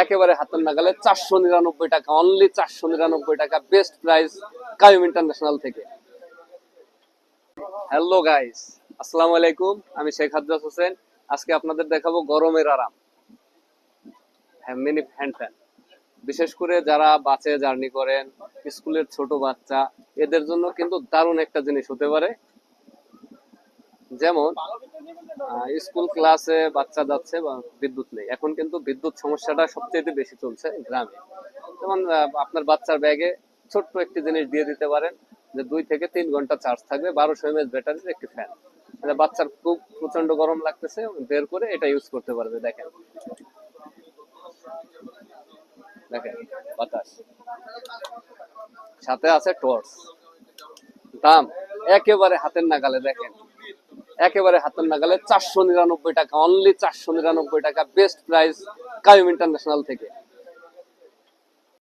একেবারে হাতের নাগালে 499 টাকা, অনলি 499 টাকা, বেস্ট প্রাইস কায়ুম ইন্টারন্যাশনাল থেকে। হ্যালো গাইস, আসসালামু আলাইকুম। আমি শেখ হাজ্জাজ হোসেন। আজকে আপনাদের দেখাবো গরমের আরাম মিনি হ্যান্ড ফ্যান। বিশেষ করে যারা বাসে জার্নি করেন, স্কুলের ছোট বাচ্চা, এদের জন্য কিন্তু দারুণ একটা জিনিস হতে পারে। যেমন স্কুল ক্লাসে বাচ্চা যাচ্ছে বা বিদ্যুৎ নেই, এখন কিন্তু বিদ্যুৎ সমস্যাটা সবচেয়ে বেশি চলছে গ্রামে। যেমন আপনার বাচ্চার ব্যাগে ছোট্ট একটি জিনিস দিয়ে দিতে পারেন, যে 2 থেকে 3 ঘন্টা চার্জ থাকবে, 1200 mAh ব্যাটারির একটি ফ্যান। বাচ্চার খুব প্রচন্ড গরম লাগতেছে, বের করে এটা ইউজ করতে পারবে। দেখেন দেখেন বাতাস, সাথে আছে টর্চ। দাম একেবারে হাতের নাগালে, দেখেন একেবারে হাতের নাগালে 499 টাকা, অনলি 499 টাকা, বেস্ট প্রাইস কায়ুম ইন্টারন্যাশনাল থেকে।